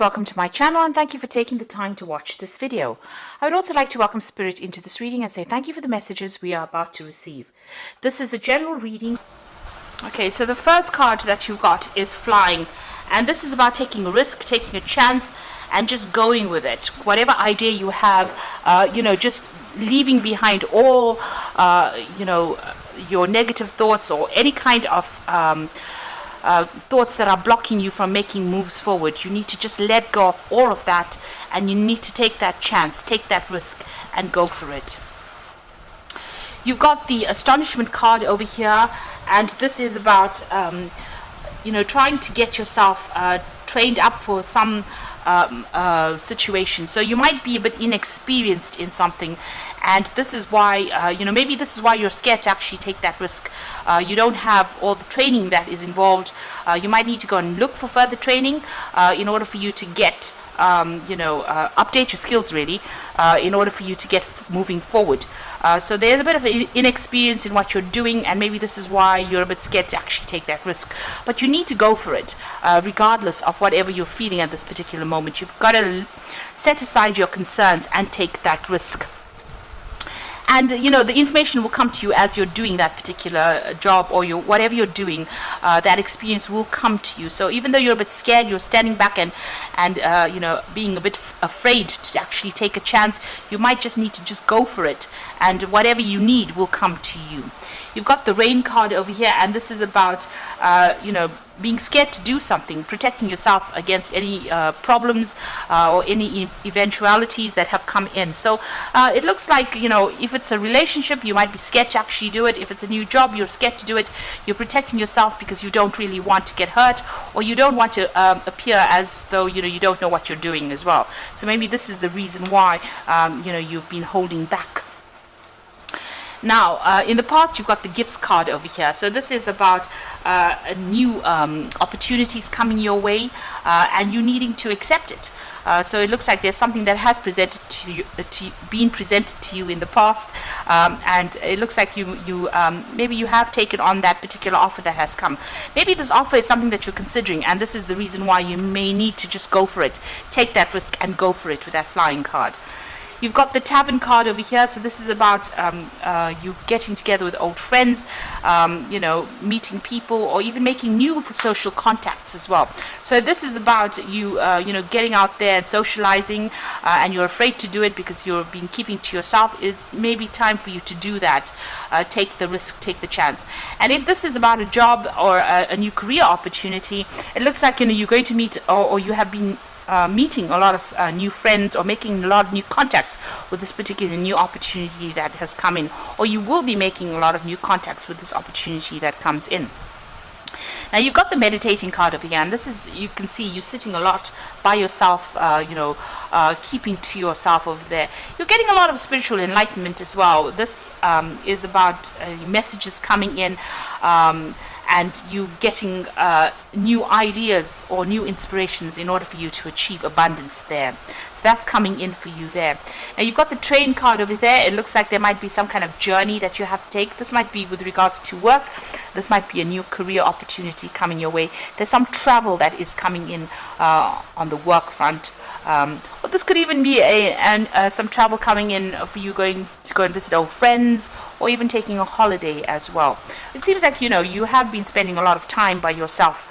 Welcome to my channel and thank you for taking the time to watch this video. I would also like to welcome Spirit into this reading and say thank you for the messages we are about to receive. This is a general reading. Okay, so the first card that you've got is Flying, and this is about taking a risk, taking a chance and just going with it. Whatever idea you have, just leaving behind all, your negative thoughts or any kind of thoughts that are blocking you from making moves forward. You need to just let go of all of that and you need to take that chance, take that risk and go for it. You've got the Astonishment card over here, and this is about trying to get yourself trained up for some situation. So you might be a bit inexperienced in something, and this is why maybe this is why you're scared to actually take that risk. You don't have all the training that is involved. You might need to go and look for further training in order for you to get update your skills really, in order for you to get moving forward. So there's a bit of inexperience in what you're doing, and maybe this is why you're a bit scared to actually take that risk. But you need to go for it, regardless of whatever you're feeling at this particular moment. You've got to set aside your concerns and take that risk. And the information will come to you as you're doing that particular job or whatever you're doing. That experience will come to you. So even though you're a bit scared, you're standing back and being a bit afraid to actually take a chance, you might just need to just go for it, and whatever you need will come to you. You've got the Rain card over here, and this is about being scared to do something, protecting yourself against any problems or any eventualities that have come in. So it looks like, if it's a relationship, you might be scared to actually do it. If it's a new job, you're scared to do it. You're protecting yourself because you don't really want to get hurt, or you don't want to appear as though you don't know what you're doing as well. So maybe this is the reason why you've been holding back. Now, in the past, you've got the Gifts card over here. So this is about new opportunities coming your way, and you needing to accept it. So it looks like there's something that has been presented to you in the past, and it looks like maybe you have taken on that particular offer that has come. Maybe this offer is something that you're considering, and this is the reason why you may need to just go for it. Take that risk and go for it with that Flying card. You've got the Tavern card over here, so this is about you getting together with old friends, meeting people, or even making new social contacts as well. So this is about you, getting out there and socializing, and you're afraid to do it because you've been keeping to yourself. It may be time for you to do that. Take the risk, take the chance. And if this is about a job or a new career opportunity, it looks like you're going to meet, or you have been meeting a lot of new friends or making a lot of new contacts with this particular new opportunity that has come in, or you will be making a lot of new contacts with this opportunity that comes in. Now you've got the Meditating card over here, and this is, you can see you sitting a lot by yourself, keeping to yourself over there. You're getting a lot of spiritual enlightenment as well. This is about messages coming in, and you getting new ideas or new inspirations in order for you to achieve abundance there. So that's coming in for you there. Now you've got the Train card over there. It looks like there might be some kind of journey that you have to take. This might be with regards to work. This might be a new career opportunity coming your way. There's some travel that is coming in on the work front. Or this could even be some travel coming in for you going to go and visit old friends, or even taking a holiday as well. It seems like you have been spending a lot of time by yourself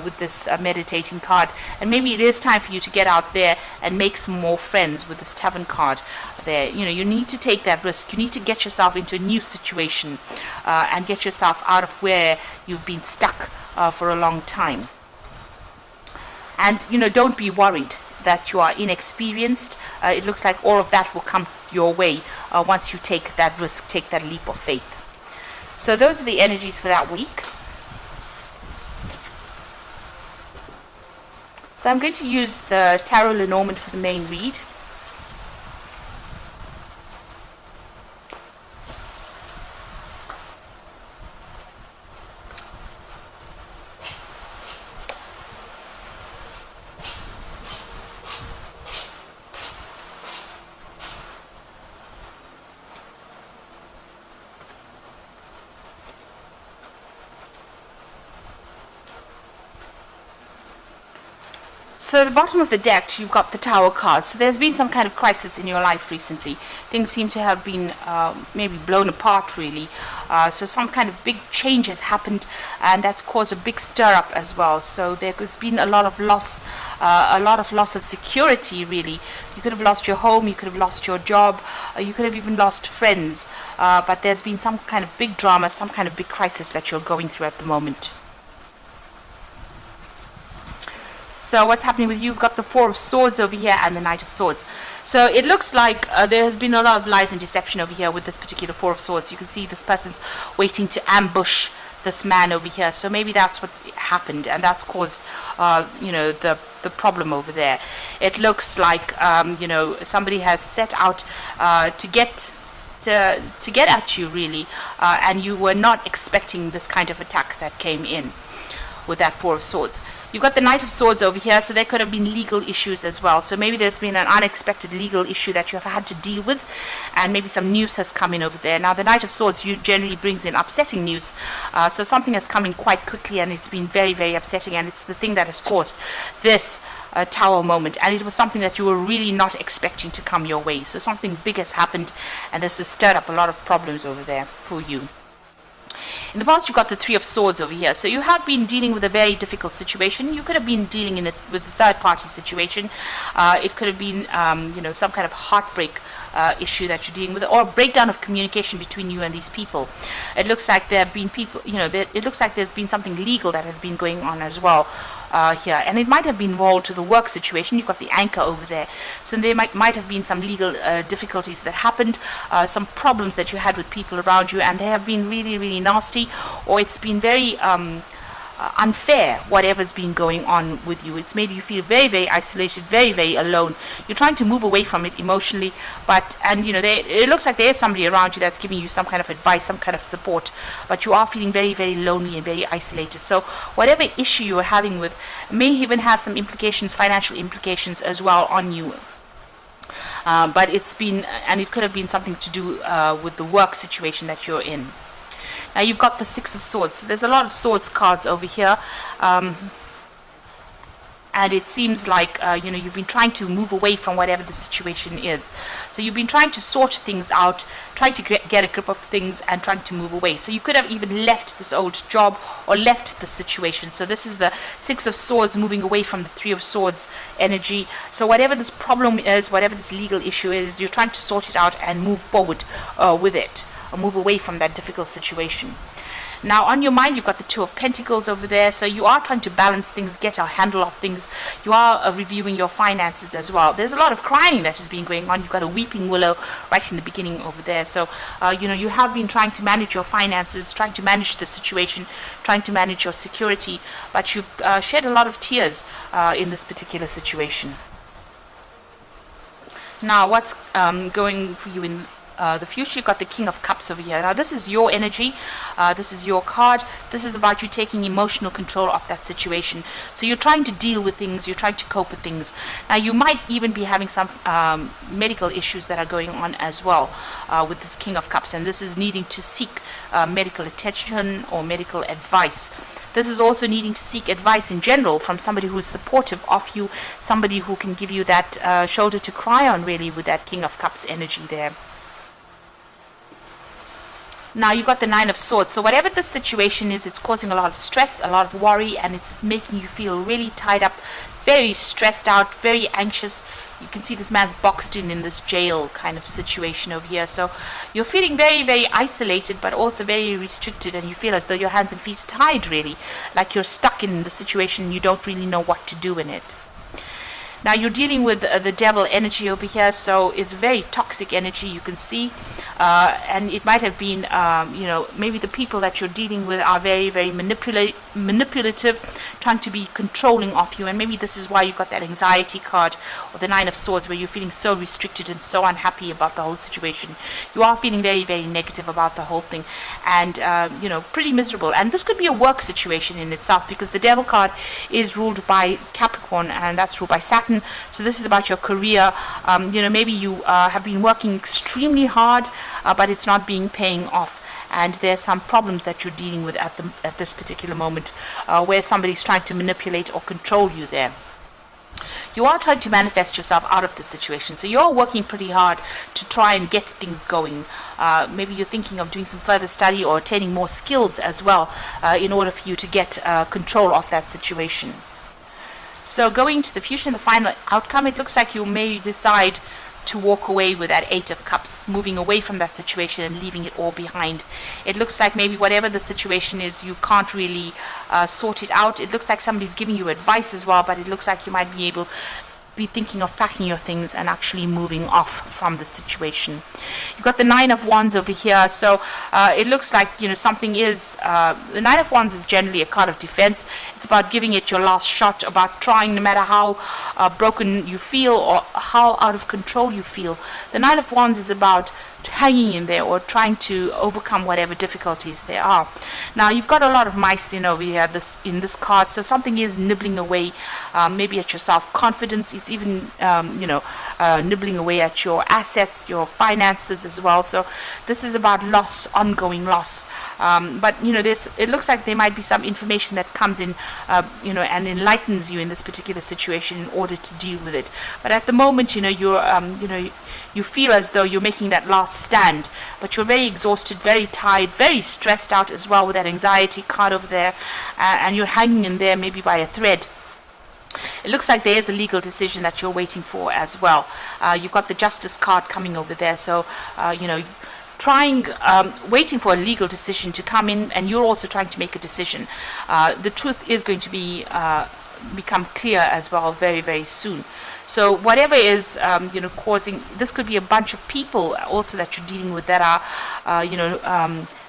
with this Meditating card, and maybe it is time for you to get out there and make some more friends with this Tavern card there. You need to take that risk. You need to get yourself into a new situation and get yourself out of where you've been stuck for a long time. And don't be worried that you are inexperienced. It looks like all of that will come your way once you take that risk, take that leap of faith. So those are the energies for that week. So I'm going to use the Tarot Lenormand for the main read. So at the bottom of the deck, you've got the Tower card. So there's been some kind of crisis in your life recently. Things seem to have been maybe blown apart, really. So some kind of big change has happened, and that's caused a big stir-up as well. So there's been a lot of loss of security, really. You could have lost your home, you could have lost your job, you could have even lost friends. But there's been some kind of big drama, some kind of big crisis that you're going through at the moment. So what's happening with you? You've got the Four of Swords over here and the Knight of Swords. So it looks like there has been a lot of lies and deception over here with this particular Four of Swords. You can see this person's waiting to ambush this man over here. So maybe that's what's happened, and that's caused, the problem over there. It looks like, somebody has set out to get at you, really, and you were not expecting this kind of attack that came in with that Four of Swords. You've got the Knight of Swords over here, so there could have been legal issues as well. So maybe there's been an unexpected legal issue that you have had to deal with, and maybe some news has come in over there. Now, the Knight of Swords generally brings in upsetting news, so something has come in quite quickly, and it's been very, very upsetting, and it's the thing that has caused this Tower moment, and it was something that you were really not expecting to come your way. So something big has happened, and this has stirred up a lot of problems over there for you. In the past, you've got the Three of Swords over here. So you have been dealing with a very difficult situation. You could have been dealing with a third-party situation. It could have been, some kind of heartbreak issue that you're dealing with, or a breakdown of communication between you and these people. It looks like there have been people, it looks like there's been something legal that has been going on as well here, and it might have been involved to the work situation. You've got the Anchor over there, so there might have been some legal difficulties that happened, some problems that you had with people around you, and they have been really, really nasty, or it's been very unfair, whatever's been going on with you. It's made you feel very, very isolated, very, very alone. You're trying to move away from it emotionally, it looks like there is somebody around you that's giving you some kind of advice, some kind of support, but you are feeling very, very lonely and very isolated. So whatever issue you're having with may even have some implications, financial implications as well on you. But it's been, and it could have been something to do with the work situation that you're in. Now you've got the Six of Swords. So there's a lot of swords cards over here, and it seems like you've been trying to move away from whatever the situation is. So you've been trying to sort things out, trying to get a grip of things, and trying to move away. So you could have even left this old job or left the situation. So this is the Six of Swords moving away from the Three of Swords energy. So whatever this problem is, whatever this legal issue is, you're trying to sort it out and move forward with it, or move away from that difficult situation. Now on your mind, you've got the Two of Pentacles over there, so you are trying to balance things, get a handle of things. You are reviewing your finances as well. There's a lot of crying that has been going on. You've got a weeping willow right in the beginning over there. So you have been trying to manage your finances, trying to manage the situation, trying to manage your security, but you've shed a lot of tears in this particular situation. Now what's going for you in the future? You've got the King of Cups over here. Now this is your energy, this is your card. This is about you taking emotional control of that situation. So you're trying to deal with things, you're trying to cope with things. Now you might even be having some medical issues that are going on as well with this King of Cups, and this is needing to seek medical attention or medical advice. This is also needing to seek advice in general from somebody who is supportive of you, somebody who can give you that shoulder to cry on, really, with that King of Cups energy there. Now you've got the Nine of Swords. So whatever the situation is, it's causing a lot of stress, a lot of worry, and it's making you feel really tied up, very stressed out, very anxious. You can see this man's boxed in this jail kind of situation over here. So you're feeling very, very isolated, but also very restricted, and you feel as though your hands and feet are tied, really, like you're stuck in the situation. You don't really know what to do in it. Now you're dealing with the devil energy over here, so it's very toxic energy, you can see, and it might have been, maybe the people that you're dealing with are very, very manipulative, trying to be controlling of you, and maybe this is why you've got that anxiety card, or the Nine of Swords, where you're feeling so restricted and so unhappy about the whole situation. You are feeling very, very negative about the whole thing, and, pretty miserable. And this could be a work situation in itself, because the devil card is ruled by Capricorn, and that's ruled by Saturn. So this is about your career. Maybe you have been working extremely hard, but it's not paying off, and there's some problems that you're dealing with at this particular moment, where somebody's trying to manipulate or control you there. You are trying to manifest yourself out of the situation. So you're working pretty hard to try and get things going. Maybe you're thinking of doing some further study or attaining more skills as well in order for you to get control of that situation. So going to the future and the final outcome, it looks like you may decide to walk away with that Eight of Cups, moving away from that situation and leaving it all behind. It looks like maybe whatever the situation is, you can't really sort it out. It looks like somebody's giving you advice as well, but it looks like you might be thinking of packing your things and actually moving off from the situation. You've got the Nine of Wands over here, so it looks like, you know, something is the Nine of Wands is generally a card of defense. It's about giving it your last shot, about trying, no matter how broken you feel or how out of control you feel. The Nine of Wands is about hanging in there or trying to overcome whatever difficulties there are. Now you've got a lot of mice in over here in this card, so something is nibbling away maybe at your self-confidence. It's even nibbling away at your assets, your finances as well. So this is about loss, ongoing loss. But you know, it looks like there might be some information that comes in and enlightens you in this particular situation in order to deal with it. But at the moment, you feel as though you're making that last stand, but you're very exhausted, very tired, very stressed out as well with that anxiety card over there, and you're hanging in there maybe by a thread. It looks like there is a legal decision that you're waiting for as well. You've got the Justice card coming over there, so waiting for a legal decision to come in, and you're also trying to make a decision. The truth is going to become clear as well very, very soon. So whatever is causing this, could be a bunch of people also that you're dealing with that are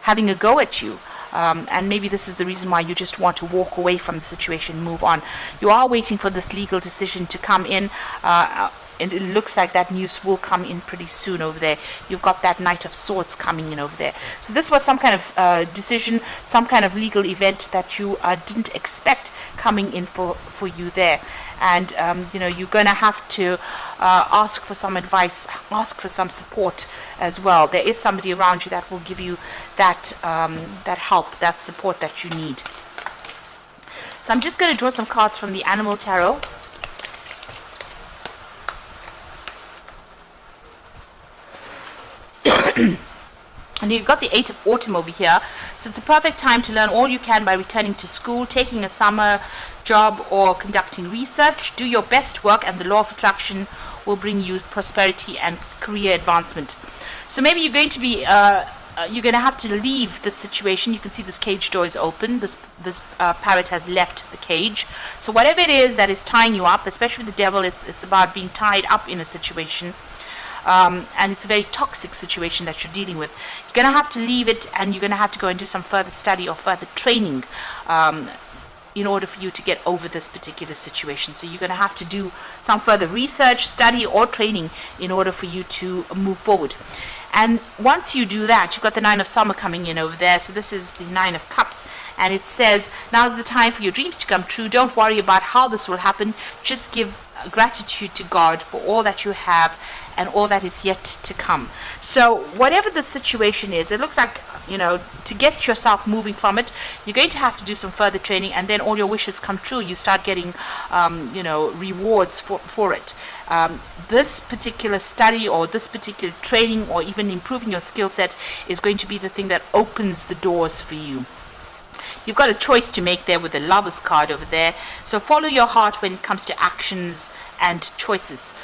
having a go at you, and maybe this is the reason why you just want to walk away from the situation, move on. You are waiting for this legal decision to come in, and it looks like that news will come in pretty soon over there. You've got that Knight of Swords coming in over there. So this was some kind of decision, some kind of legal event that you didn't expect coming in for you there. And you're going to have to ask for some advice, ask for some support as well. There is somebody around you that will give you that help, that support that you need. So I'm just going to draw some cards from the Animal Tarot. And you've got the Eight of Autumn over here, so it's a perfect time to learn all you can by returning to school, taking a summer job, or conducting research. Do your best work, and the law of attraction will bring you prosperity and career advancement. So maybe you're going to be you're going to have to leave this situation. You can see this cage door is open. This parrot has left the cage. So whatever it is that is tying you up, especially the devil, it's about being tied up in a situation. And it's a very toxic situation that you're dealing with. You're going to have to leave it, and you're going to have to go and do some further study or further training in order for you to get over this particular situation. So you're going to have to do some further research, study, or training in order for you to move forward. And once you do that, you've got the Nine of Summer coming in over there. So this is the Nine of Cups, and it says, now's the time for your dreams to come true. Don't worry about how this will happen. Just give gratitude to God for all that you have and all that is yet to come. So whatever the situation is, it looks like, to get yourself moving from it, you're going to have to do some further training, and then all your wishes come true. You start getting rewards for it. This particular study or this particular training or even improving your skill set is going to be the thing that opens the doors for you. You've got a choice to make there with the Lovers card over there. So follow your heart when it comes to actions and choices.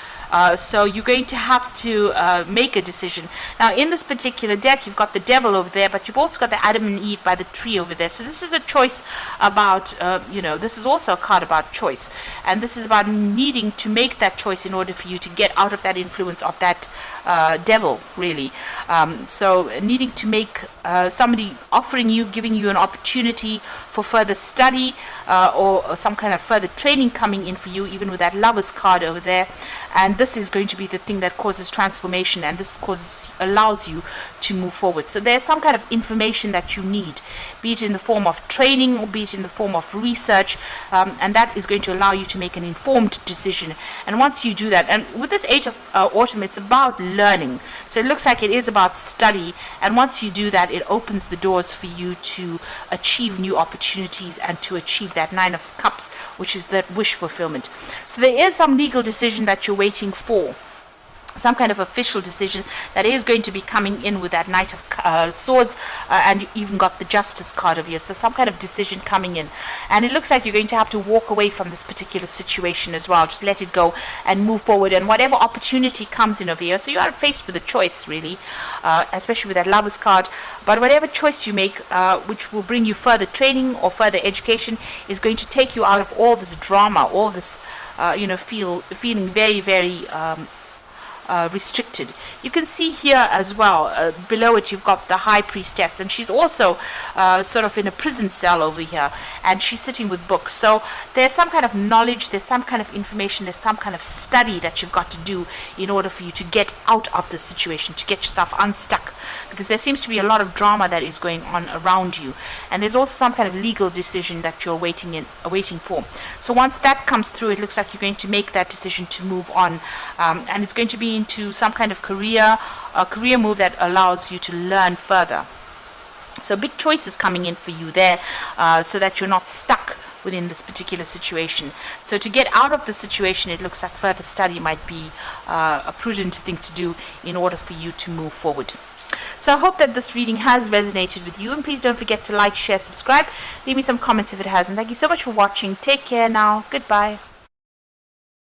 So you're going to have to make a decision. Now in this particular deck, you've got the Devil over there, but you've also got the Adam and Eve by the tree over there. So this is a choice about, this is also a card about choice. And this is about needing to make that choice in order for you to get out of that influence of that devil, really. So needing to make somebody offering you, giving you an opportunity for further study or some kind of further training coming in for you, even with that Lovers card over there. And this is going to be the thing that causes transformation, and this allows you to move forward. So there's some kind of information that you need, be it in the form of training or be it in the form of research, and that is going to allow you to make an informed decision. And once you do that, and with this age of autumn, it's about learning. So it looks like it is about study, and once you do that, it opens the doors for you to achieve new opportunities and to achieve that Nine of Cups, which is that wish fulfillment. So there is some legal decision that you're waiting for, some kind of official decision that is going to be coming in with that Knight of Swords, and you even got the Justice card of yours. So some kind of decision coming in, and it looks like you're going to have to walk away from this particular situation as well. Just let it go and move forward, and whatever opportunity comes in over here. So you are faced with a choice, really, especially with that Lovers card. But whatever choice you make, which will bring you further training or further education, is going to take you out of all this drama, all this feeling very, very restricted. You can see here as well, below it you've got the High Priestess, and she's also sort of in a prison cell over here, and she's sitting with books. So there's some kind of knowledge, there's some kind of information, there's some kind of study that you've got to do in order for you to get out of this situation, to get yourself unstuck, because there seems to be a lot of drama that is going on around you, and there's also some kind of legal decision that you're waiting for. So once that comes through, it looks like you're going to make that decision to move on, and it's going to be into some kind of a career move that allows you to learn further. So big choices coming in for you there, so that you're not stuck within this particular situation. So to get out of the situation, it looks like further study might be a prudent thing to do in order for you to move forward. So I hope that this reading has resonated with you, and please don't forget to like, share, subscribe, leave me some comments if it has, and thank you so much for watching. Take care now. Goodbye.